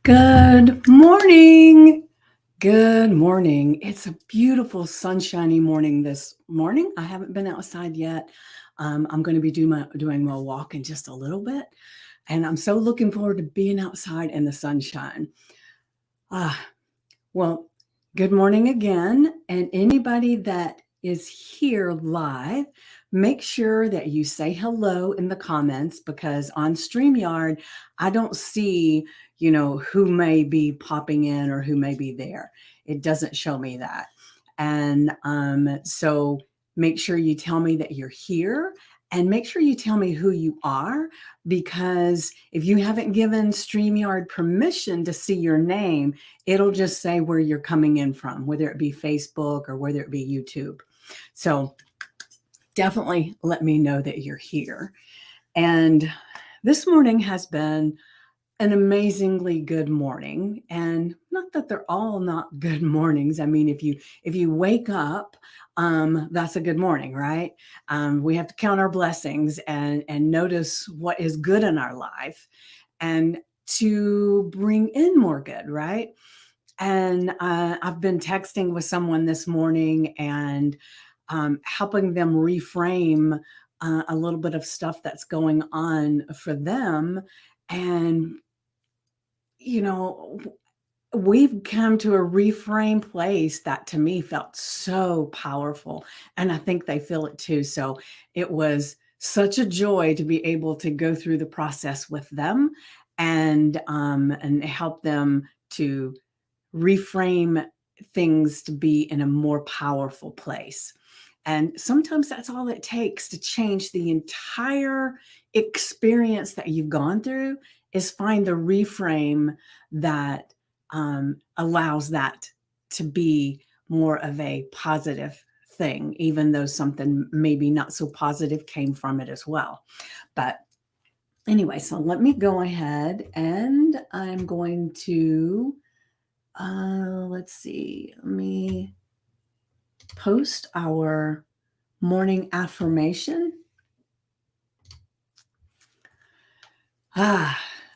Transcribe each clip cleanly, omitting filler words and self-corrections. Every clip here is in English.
Good morning. Good morning. It's a beautiful sunshiny morning this morning. I haven't been outside yet. I'm going to be doing my walk in just a little bit, and I'm so looking forward to being outside in the sunshine. Ah, well, good morning again. And anybody that is here live, make sure that you say hello in the comments because on StreamYard, I don't see, who may be popping in or who may be there. It doesn't show me that. And so make sure you tell me that you're here and make sure you tell me who you are because if you haven't given StreamYard permission to see your name, it'll just say where you're coming in from, whether it be Facebook or whether it be YouTube. So definitely let me know that you're here. And this morning has been an amazingly good morning, and not that they're all not good mornings. I mean, if you wake up, that's a good morning, right? We have to count our blessings and notice what is good in our life, and to bring in more good, right? And I've been texting with someone this morning and helping them reframe a little bit of stuff that's going on for them. And, you know, we've come to a reframe place that to me felt so powerful. And I think they feel it too. So it was such a joy to be able to go through the process with them and help them to reframe things to be in a more powerful place. And sometimes that's all it takes to change the entire experience that you've gone through is find the reframe that allows that to be more of a positive thing, even though something maybe not so positive came from it as well. But anyway, so let me go ahead and I'm going to let's see, let me post our morning affirmation.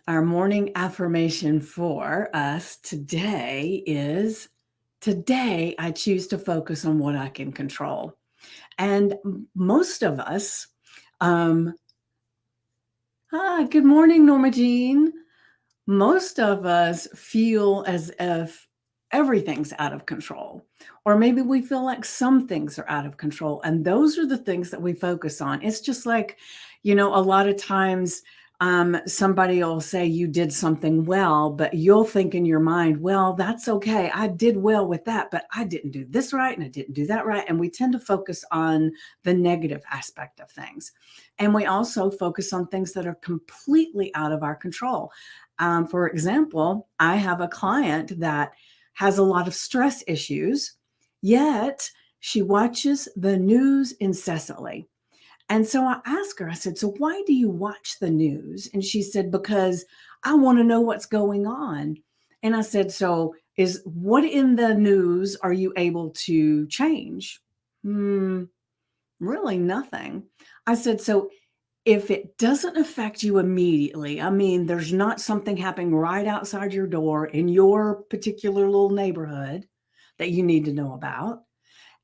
Our morning affirmation for us today is today I choose to focus on what I can control. And most of us, good morning, Norma Jean. Most of us feel as if everything's out of control, or maybe we feel like some things are out of control. And those are the things that we focus on. It's just like, a lot of times somebody will say you did something well, but you'll think in your mind, well, that's okay. I did well with that, but I didn't do this right and I didn't do that right. And we tend to focus on the negative aspect of things. And we also focus on things that are completely out of our control. For example, I have a client that has a lot of stress issues, yet she watches the news incessantly. And so I asked her, I said, so why do you watch the news? And she said, because I want to know what's going on. And I said, so is what in the news are you able to change? Really nothing. I said, so if it doesn't affect you immediately, I mean, there's not something happening right outside your door in your particular little neighborhood that you need to know about,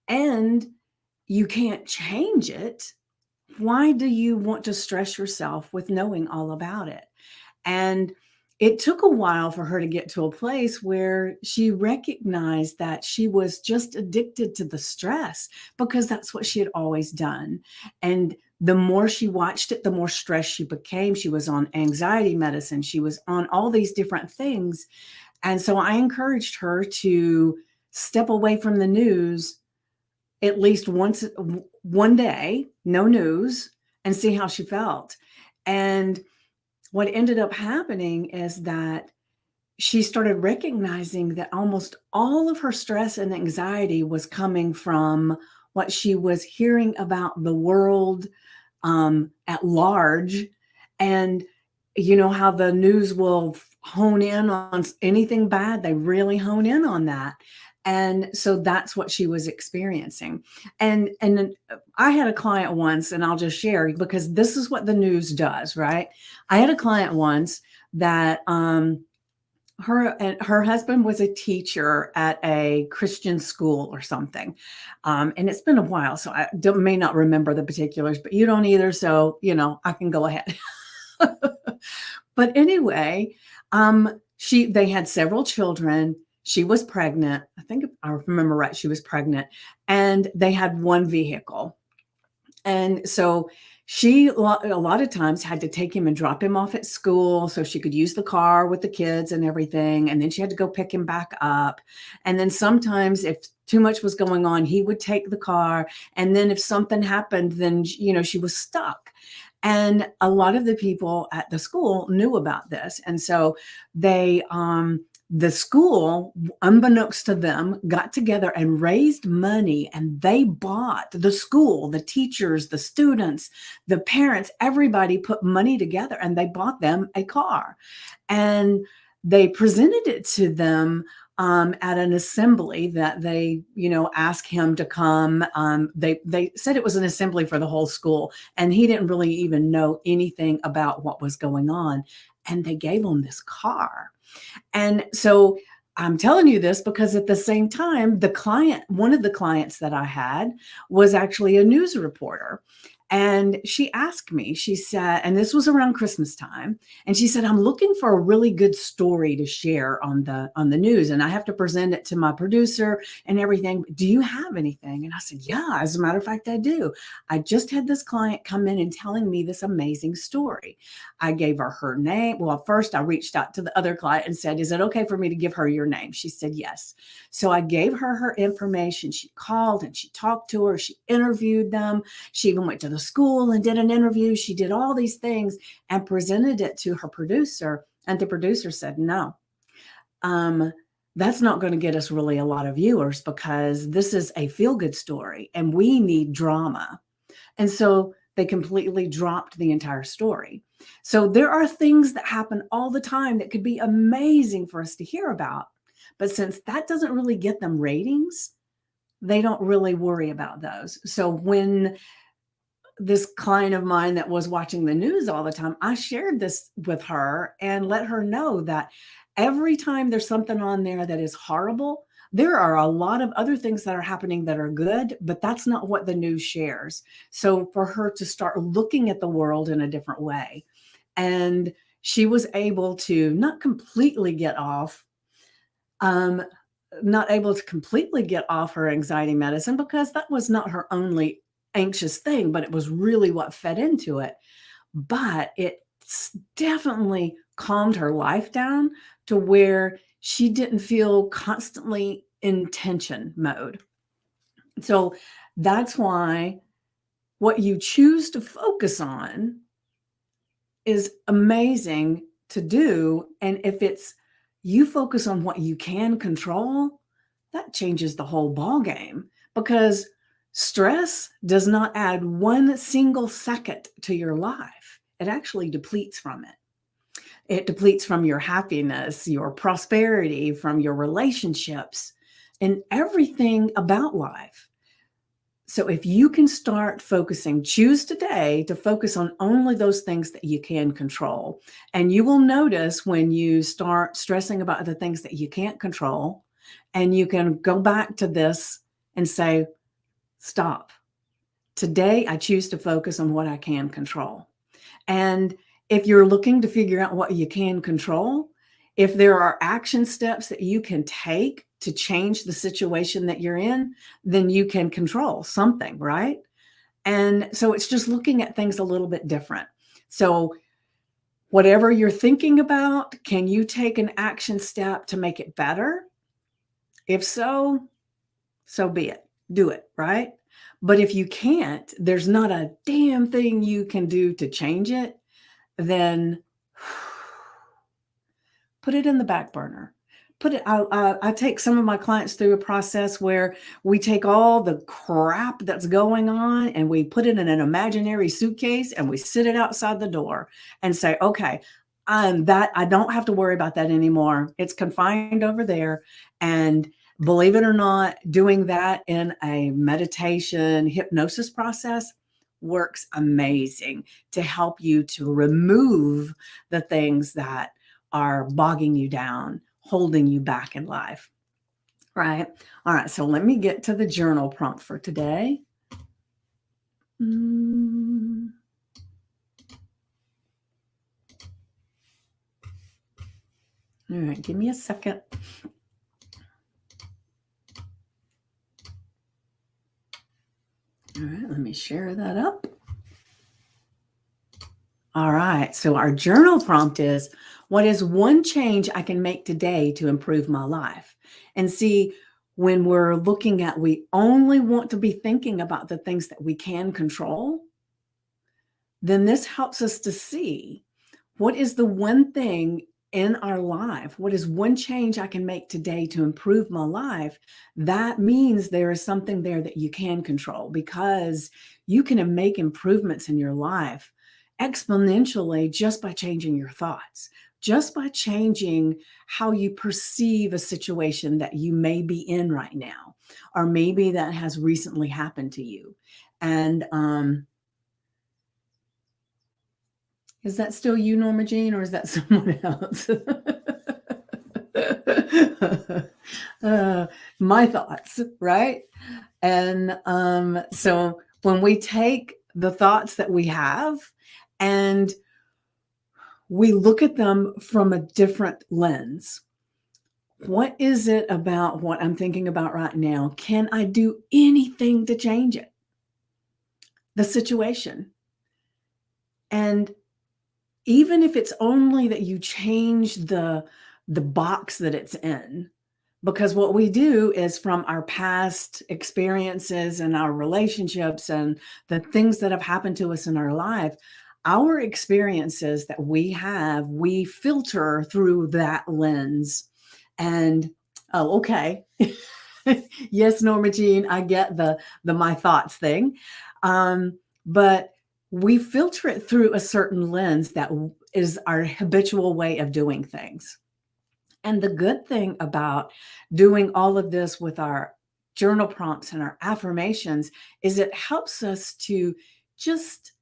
and you can't change it, why do you want to stress yourself with knowing all about it? And it took a while for her to get to a place where she recognized that she was just addicted to the stress because that's what she had always done. And the more she watched it, the more stressed she became. She was on anxiety medicine. She was on all these different things. And so I encouraged her to step away from the news at least one day, no news, and see how she felt. And what ended up happening is that she started recognizing that almost all of her stress and anxiety was coming from what she was hearing about the world at large. And you know how the news will hone in on anything bad, they really hone in on that. And so that's what she was experiencing. And I had a client once, and I'll just share because this is what the news does, right? I had a client once that her husband was a teacher at a Christian school or something. And it's been a while, so may not remember the particulars, but you don't either. So, I can go ahead. But anyway, they had several children. She was pregnant. I think if I remember right, she was pregnant, and they had one vehicle. And so she a lot of times had to take him and drop him off at school so she could use the car with the kids and everything. And then she had to go pick him back up. And then sometimes if too much was going on, he would take the car. And then if something happened, then, she was stuck. And a lot of the people at the school knew about this. And so the school, unbeknownst to them, got together and raised money, and they bought the school, the teachers, the students, the parents, everybody put money together and they bought them a car. And they presented it to them at an assembly that they, asked him to come. They said it was an assembly for the whole school, and he didn't really even know anything about what was going on. And they gave him this car. And so I'm telling you this because at the same time, one of the clients that I had was actually a news reporter. And she asked me, she said, and this was around Christmas time, and she said, I'm looking for a really good story to share on the news, and I have to present it to my producer and everything. Do you have anything? And I said, yeah, as a matter of fact, I do. I just had this client come in and telling me this amazing story. I gave her name. Well, first I reached out to the other client and said, is it okay for me to give her your name? She said, yes. So I gave her information. She called and she talked to her. She interviewed them. She even went to the school and did an interview. She did all these things and presented it to her producer. And the producer said, no, that's not going to get us really a lot of viewers because this is a feel-good story and we need drama. And so they completely dropped the entire story. So there are things that happen all the time that could be amazing for us to hear about. But since that doesn't really get them ratings, they don't really worry about those. So when this client of mine that was watching the news all the time, I shared this with her and let her know that every time there's something on there that is horrible, there are a lot of other things that are happening that are good, but that's not what the news shares. So for her to start looking at the world in a different way. And she was able to not able to completely get off her anxiety medicine because that was not her only anxious thing, but it was really what fed into it. But it definitely calmed her life down to where she didn't feel constantly in tension mode. So that's why what you choose to focus on is amazing to do. And if you focus on what you can control, that changes the whole ball game because stress does not add one single second to your life. It actually depletes from it. It depletes from your happiness, your prosperity, from your relationships, and everything about life. So if you can start choose today to focus on only those things that you can control. And you will notice when you start stressing about the things that you can't control, and you can go back to this and say, stop. Today, I choose to focus on what I can control. And if you're looking to figure out what you can control, if there are action steps that you can take to change the situation that you're in, then you can control something, right? And so it's just looking at things a little bit different. So whatever you're thinking about, can you take an action step to make it better? If so, so be it. Do it, right? But if you can't, there's not a damn thing you can do to change it, then put it in the back burner. I take some of my clients through a process where we take all the crap that's going on and we put it in an imaginary suitcase and we sit it outside the door and say, okay, that I don't have to worry about that anymore. It's confined over there. And believe it or not, doing that in a meditation hypnosis process works amazing to help you to remove the things that are bogging you down holding you back in life, right? All right, so let me get to the journal prompt for today. All right, give me a second. All right, let me share that up. All right, so our journal prompt is, what is one change I can make today to improve my life? And see, when we're looking at, we only want to be thinking about the things that we can control, then this helps us to see what is the one thing in our life? What is one change I can make today to improve my life? That means there is something there that you can control, because you can make improvements in your life exponentially just by changing your thoughts, just by changing how you perceive a situation that you may be in right now, or maybe that has recently happened to you. And is that still you, Norma Jean, or is that someone else? My thoughts, right? And so when we take the thoughts that we have and we look at them from a different lens, what is it about what I'm thinking about right now? Can I do anything to change it? The situation. And even if it's only that you change the box that it's in, because what we do is, from our past experiences and our relationships and the things that have happened to us in our life, our experiences that we have, we filter through that lens. And oh, okay. Yes, Norma Jean, I get the my thoughts thing. But we filter it through a certain lens that is our habitual way of doing things. And the good thing about doing all of this with our journal prompts and our affirmations is it helps us to just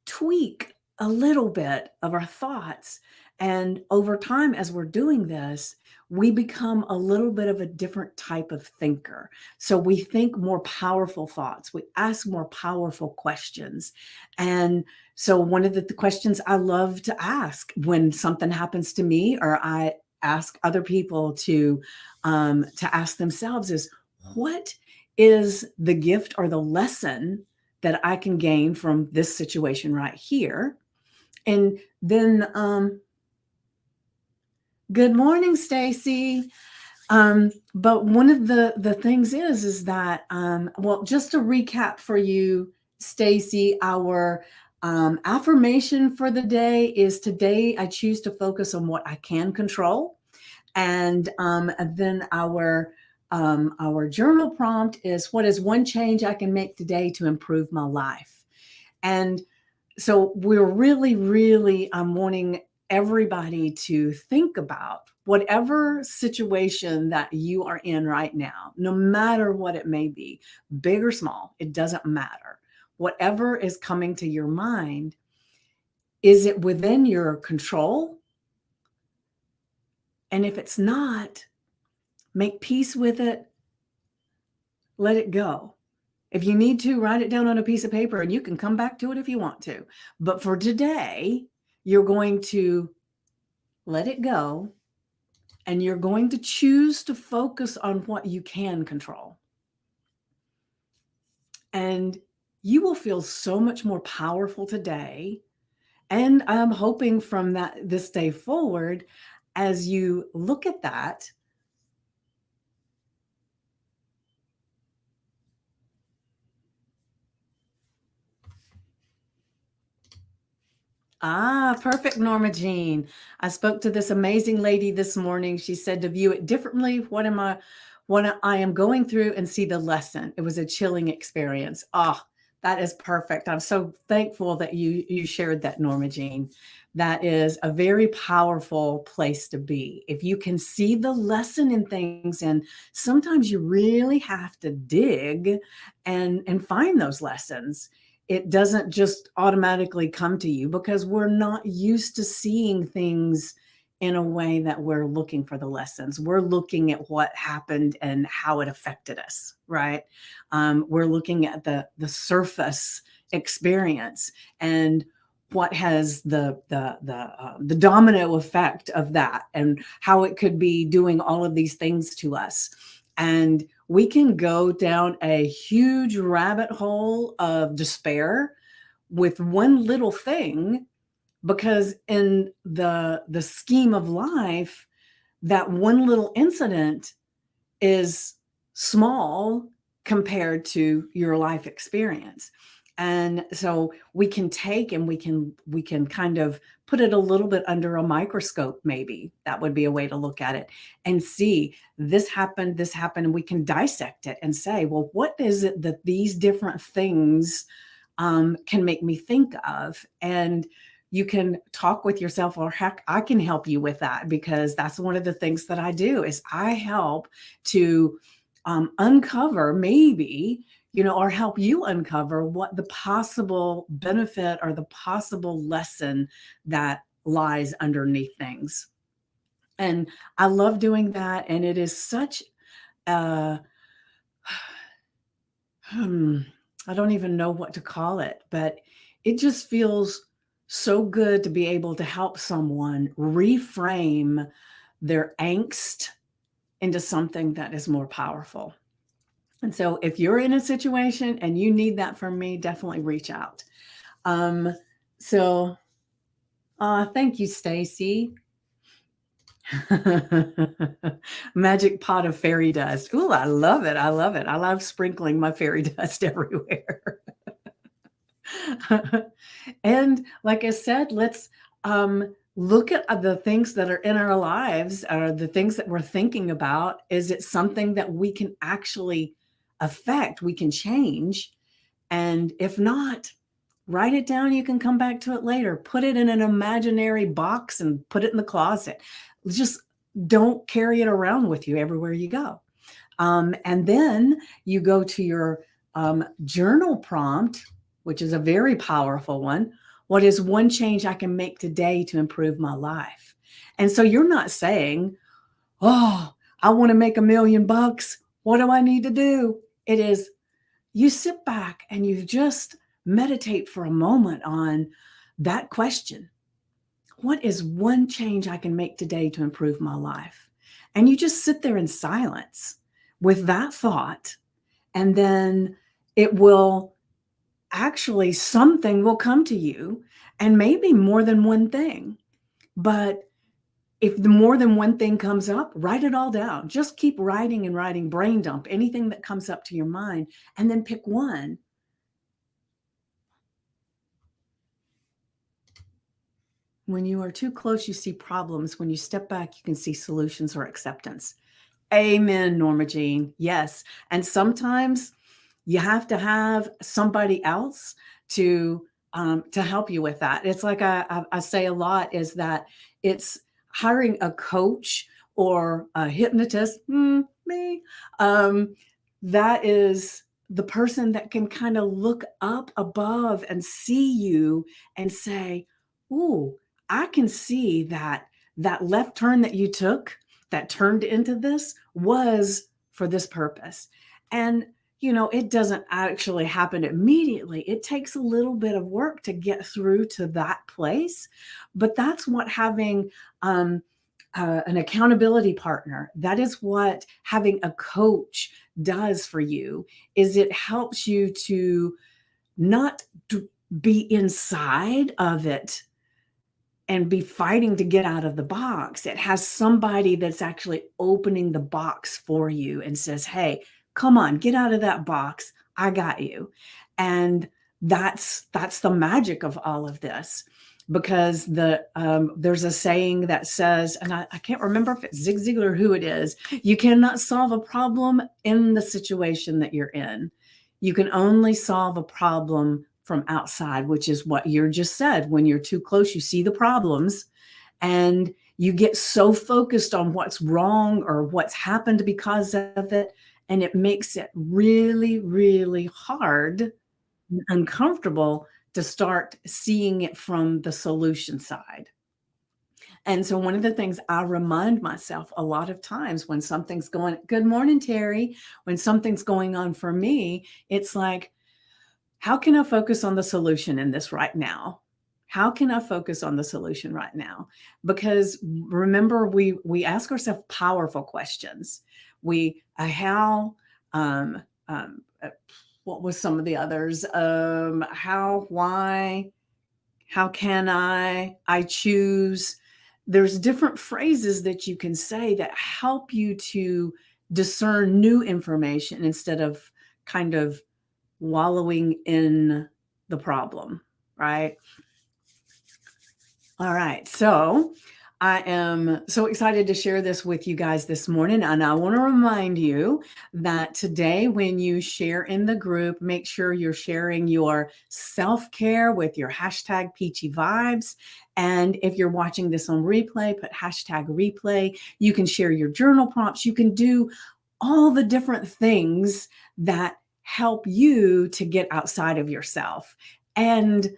tweak a little bit of our thoughts. And over time, as we're doing this, we become a little bit of a different type of thinker. So we think more powerful thoughts, we ask more powerful questions. And so one of the questions I love to ask when something happens to me, or I ask other people to ask themselves, is, what is the gift or the lesson that I can gain from this situation right here? And then, good morning, Stacy. But one of the things is that, well, just to recap for you, Stacy, our affirmation for the day is, today I choose to focus on what I can control. And then our journal prompt is, what is one change I can make today to improve my life? And so we're really wanting everybody to think about whatever situation that you are in right now, no matter what it may be, big or small, it doesn't matter. Whatever is coming to your mind, is it within your control? And if it's not, make peace with it, let it go. If you need to, write it down on a piece of paper, and you can come back to it if you want to. But for today, you're going to let it go, and you're going to choose to focus on what you can control. And you will feel so much more powerful today. And I'm hoping from this day forward, as you look at that, perfect, Norma Jean. I spoke to this amazing lady this morning. She said to view it differently. What I am going through, and see the lesson. It was a chilling experience. That is perfect. I'm so thankful that you shared that, Norma Jean. That is a very powerful place to be. If you can see the lesson in things, and sometimes you really have to dig and find those lessons. It doesn't just automatically come to you, because we're not used to seeing things in a way that we're looking for the lessons. We're looking at what happened and how it affected us, right? We're looking at the surface experience and what has the domino effect of that, and how it could be doing all of these things to us. And we can go down a huge rabbit hole of despair with one little thing, because in the scheme of life, that one little incident is small compared to your life experience. And so we can take and we can kind of put it a little bit under a microscope. Maybe that would be a way to look at it, and see this happened, and we can dissect it and say, well, what is it that these different things can make me think of? And you can talk with yourself, or heck, I can help you with that, because that's one of the things that I do is I help to uncover, maybe, or help you uncover what the possible benefit or the possible lesson that lies underneath things. And I love doing that. And it is such a, hmm, I don't even know what to call it, but it just feels so good to be able to help someone reframe their angst into something that is more powerful. And so if you're in a situation and you need that from me, definitely reach out. Um, so thank you, Stacy. Magic pot of fairy dust. Ooh, I love it. I love it. I love sprinkling my fairy dust everywhere. And like I said, let's look at the things that are in our lives, or the things that we're thinking about. Is it something that we can actually affect, we can change? And if not, write it down. You can come back to it later. Put it in an imaginary box and put it in the closet. Just don't carry it around with you everywhere you go. And then you go to your journal prompt, which is a very powerful one. What is one change I can make today to improve my life? And so you're not saying, oh, I want to make $1,000,000. What do I need to do? It is, you sit back and you just meditate for a moment on that question. What is one change I can make today to improve my life? And you just sit there in silence with that thought. And then it will actually, something will come to you, and maybe more than one thing. But if the more than one thing comes up, write it all down. Just keep writing and writing, brain dump anything that comes up to your mind, and then pick one. When you are too close, you see problems. When you step back, you can see solutions or acceptance. Amen, Norma Jean. Yes. And sometimes you have to have somebody else to help you with that. It's like I say a lot, is that it's hiring a coach or a hypnotist, me. That is the person that can kind of look up above and see you and say, ooh, I can see that that left turn that you took that turned into this was for this purpose. And it doesn't actually happen immediately. It takes a little bit of work to get through to that place. But that's what having an accountability partner, that is what having a coach does for you, is it helps you to not be inside of it and be fighting to get out of the box. It has somebody that's actually opening the box for you and says, hey, come on, get out of that box. I got you. And that's the magic of all of this, because there's a saying that says, and I can't remember if it's Zig Ziglar or who it is, you cannot solve a problem in the situation that you're in. You can only solve a problem from outside, which is what you just said. When you're too close, you see the problems and you get so focused on what's wrong or what's happened because of it. And it makes it really, really hard and uncomfortable to start seeing it from the solution side. And so one of the things I remind myself a lot of times when something's going, good morning, Terry, when something's going on for me, it's like, how can I focus on the solution in this right now? How can I focus on the solution right now? Because remember, we ask ourselves powerful questions. We how uh, what was some of the others? How, why, how can I choose. There's different phrases that you can say that help you to discern new information instead of kind of wallowing in the problem, right? All right. So I am so excited to share this with you guys this morning. And I want to remind you that today, when you share in the group, make sure you're sharing your self care with your hashtag peachy vibes. And if you're watching this on replay, put hashtag replay. You can share your journal prompts. You can do all the different things that help you to get outside of yourself. And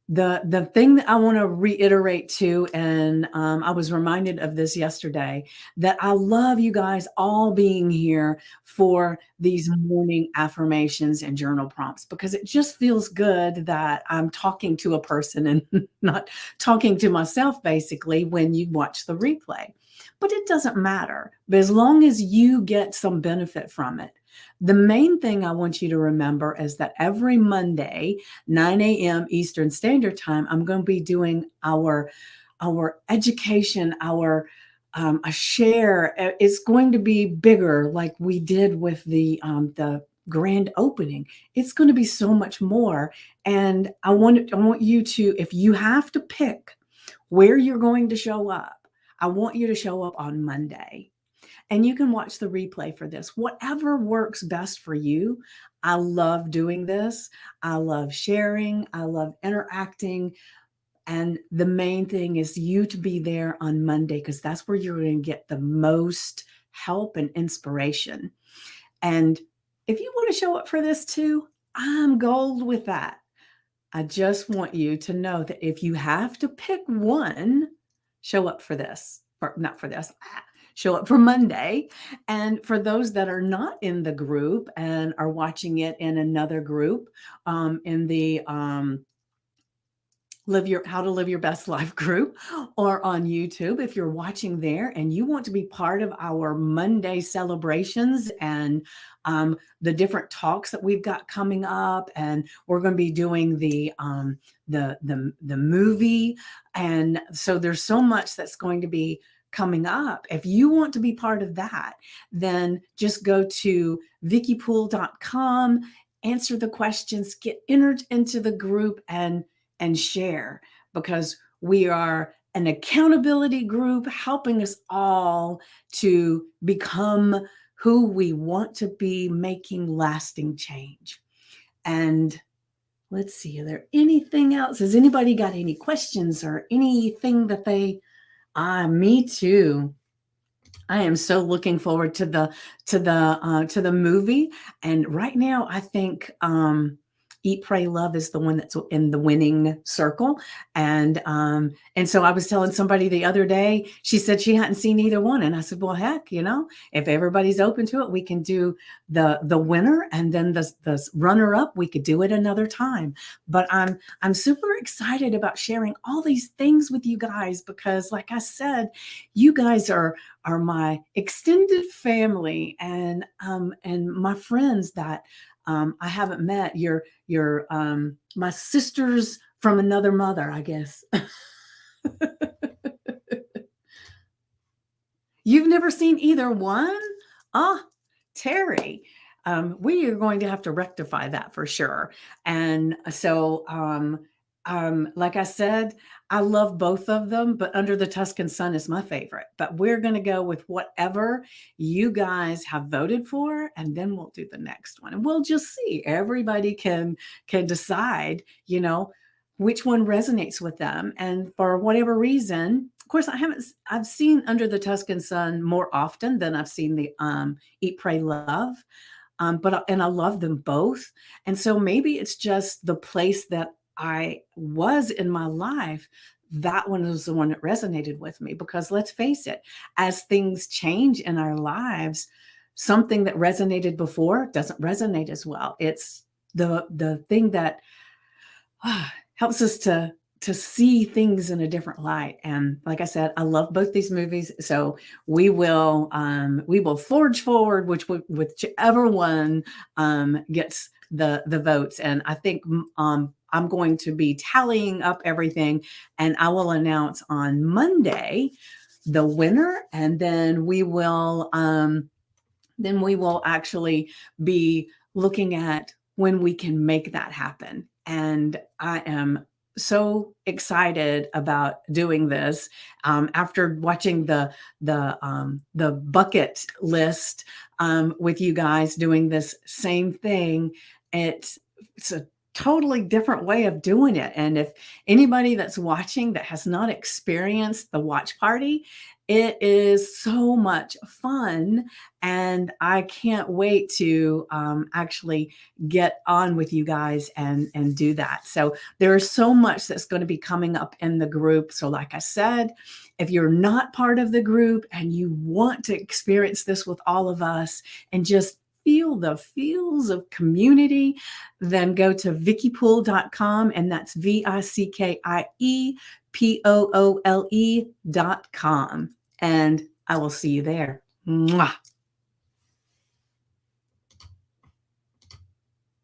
the thing that I want to reiterate too, and I was reminded of this yesterday, that I love you guys all being here for these morning affirmations and journal prompts, because it just feels good that I'm talking to a person and not talking to myself, basically, when you watch the replay. But it doesn't matter, but as long as you get some benefit from it. The main thing I want you to remember is that every Monday, 9 a.m. Eastern Standard Time, I'm going to be doing our education, our a share. It's going to be bigger, like we did with the grand opening. It's going to be so much more, and I want you to, if you have to pick where you're going to show up, I want you to show up on Monday. And you can watch the replay for this. Whatever works best for you. I love doing this. I love sharing. I love interacting. And the main thing is you to be there on Monday, because that's where you're going to get the most help and inspiration. And if you want to show up for this too, I'm gold with that. I just want you to know that if you have to pick one, show up for this, or not for this, show up for Monday. And for those that are not in the group and are watching it in another group, in the live your how to live your best life group, or on YouTube, if you're watching there and you want to be part of our Monday celebrations and the different talks that we've got coming up, and we're going to be doing the movie, and so there's so much that's going to be coming up. If you want to be part of that, then just go to vickypool.com, answer the questions, get entered into the group, and share, because we are an accountability group helping us all to become who we want to be, making lasting change. And let's see, are there anything else? Has anybody got any questions or anything that they me too. I am so looking forward to the movie. And right now, I think Eat, Pray, Love is the one that's in the winning circle. And so I was telling somebody the other day, she said she hadn't seen either one, and I said, well, heck, if everybody's open to it, we can do the winner, and then the runner up. We could do it another time. But I'm super excited about sharing all these things with you guys, because, like I said, you guys are my extended family, and my friends that I haven't met. You're my sisters from another mother, I guess. You've never seen either one? Ah, Terry. We are going to have to rectify that for sure. And so, like I said, I love both of them, but Under the Tuscan Sun is my favorite. But we're going to go with whatever you guys have voted for, and then we'll do the next one. And we'll just see. Everybody can decide, which one resonates with them. And for whatever reason, of course, I've seen Under the Tuscan Sun more often than I've seen the Eat, Pray, Love. And I love them both. And so maybe it's just the place that I was in my life that one was the one that resonated with me, because let's face it, as things change in our lives, something that resonated before doesn't resonate as well. It's the thing that helps us to see things in a different light. And like I said, I love both these movies, so we will forge forward, whichever one gets the votes. And I think I'm going to be tallying up everything, and I will announce on Monday the winner, and then we will actually be looking at when we can make that happen. And I am so excited about doing this. After watching the bucket list with you guys doing this same thing, it's a totally different way of doing it. And if anybody that's watching that has not experienced the watch party, it is so much fun, and I can't wait to actually get on with you guys and do that. So there is so much that's going to be coming up in the group. So like I said, if you're not part of the group and you want to experience this with all of us and just feel the feels of community, then go to vickypoole.com, and that's VICKIEPOOLE.com. And I will see you there. Mwah.